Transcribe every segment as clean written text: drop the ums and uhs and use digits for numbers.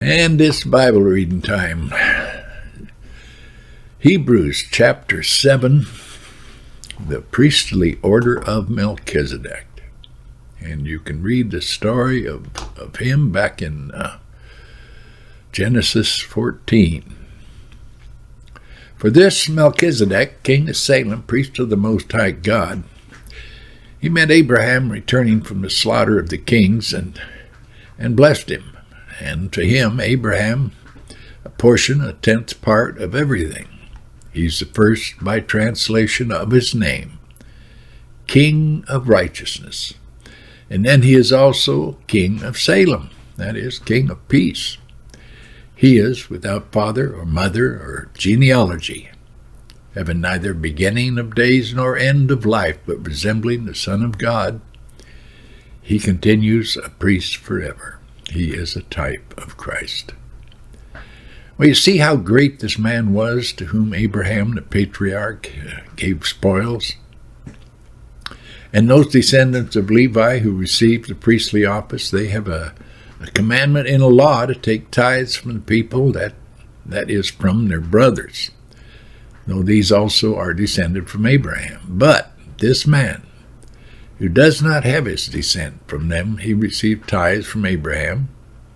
And this Bible reading time, Hebrews chapter 7, the priestly order of Melchizedek. And you can read the story of him back in Genesis 14. For this Melchizedek, king of Salem, priest of the Most High God, he met Abraham returning from the slaughter of the kings and blessed him. And to him, Abraham, a portion, a tenth part of everything. He's the first by translation of his name, King of Righteousness. And then he is also King of Salem, that is, King of Peace. He is without father or mother or genealogy, having neither beginning of days nor end of life, but resembling the Son of God. He continues a priest forever. He is a type of Christ. Well, you see how great this man was to whom Abraham, the patriarch, gave spoils. And those descendants of Levi who received the priestly office, they have a commandment in a law to take tithes from the people, that is from their brothers, though these also are descended from Abraham. But this man, who does not have his descent from them, he received tithes from Abraham.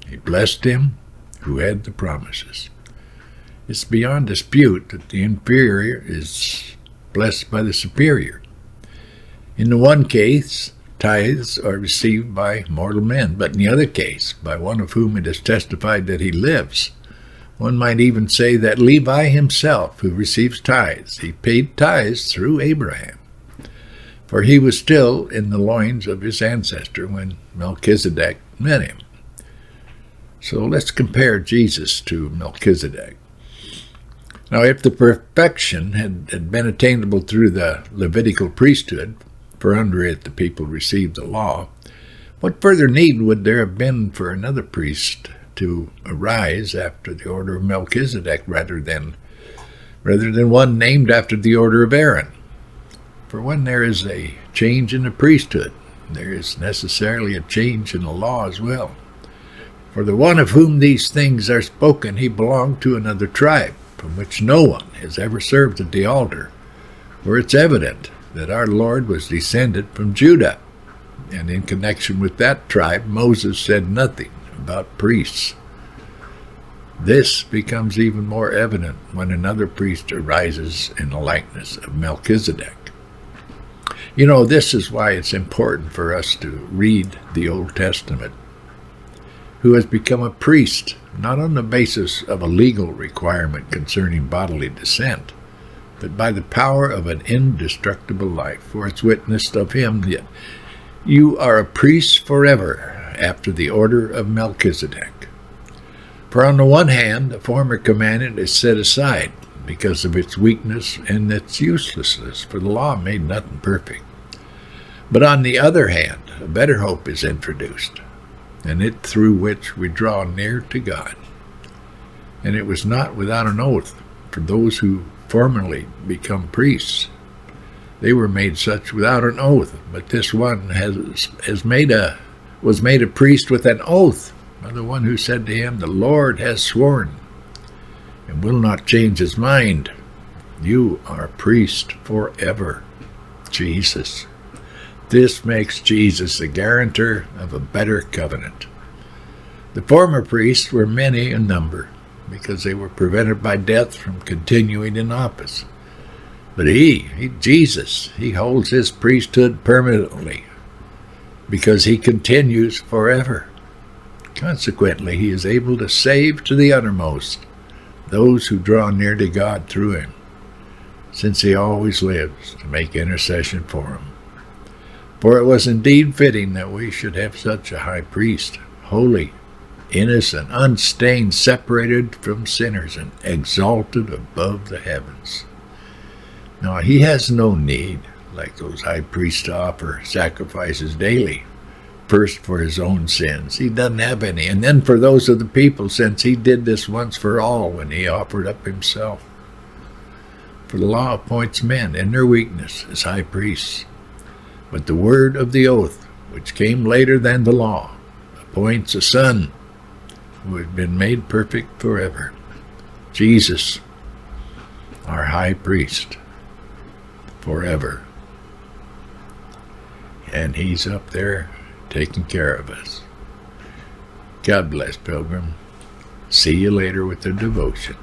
He blessed him who had the promises. It's beyond dispute that the inferior is blessed by the superior. In the one case, tithes are received by mortal men, but in the other case, by one of whom it is testified that he lives. One might even say that Levi himself, who receives tithes, he paid tithes through Abraham. For he was still in the loins of his ancestor when Melchizedek met him. So let's compare Jesus to Melchizedek. Now, if the perfection had been attainable through the Levitical priesthood, for under it the people received the law, what further need would there have been for another priest to arise after the order of Melchizedek rather than one named after the order of Aaron? For when there is a change in the priesthood, there is necessarily a change in the law as well. For the one of whom these things are spoken, he belonged to another tribe, from which no one has ever served at the altar, for it's evident that our Lord was descended from Judah. And in connection with that tribe, Moses said nothing about priests. This becomes even more evident when another priest arises in the likeness of Melchizedek. You know, this is why it's important for us to read the Old Testament, who has become a priest, not on the basis of a legal requirement concerning bodily descent, but by the power of an indestructible life. For it's witnessed of him that you are a priest forever after the order of Melchizedek. For on the one hand, the former commandment is set aside because of its weakness and its uselessness, for the law made nothing perfect. But on the other hand, a better hope is introduced, and it through which we draw near to God. And it was not without an oath for those who formerly become priests. They were made such without an oath, but this one was made a priest with an oath by the one who said to him, "The Lord has sworn, and will not change his mind. You are a priest forever." Jesus. This makes Jesus the guarantor of a better covenant. The former priests were many in number, because they were prevented by death from continuing in office. But Jesus, he holds his priesthood permanently, because he continues forever. Consequently, he is able to save to the uttermost those who draw near to God through him, since he always lives to make intercession for them. For it was indeed fitting that we should have such a high priest, holy, innocent, unstained, separated from sinners, and exalted above the heavens. Now, he has no need, like those high priests, to offer sacrifices daily, first for his own sins. He doesn't have any, and then for those of the people, since he did this once for all when he offered up himself. For the law appoints men in their weakness as high priests, but the word of the oath, which came later than the law, appoints a son who has been made perfect forever. Jesus, our high priest, forever. And he's up there taking care of us. God bless, Pilgrim. See you later with the devotion.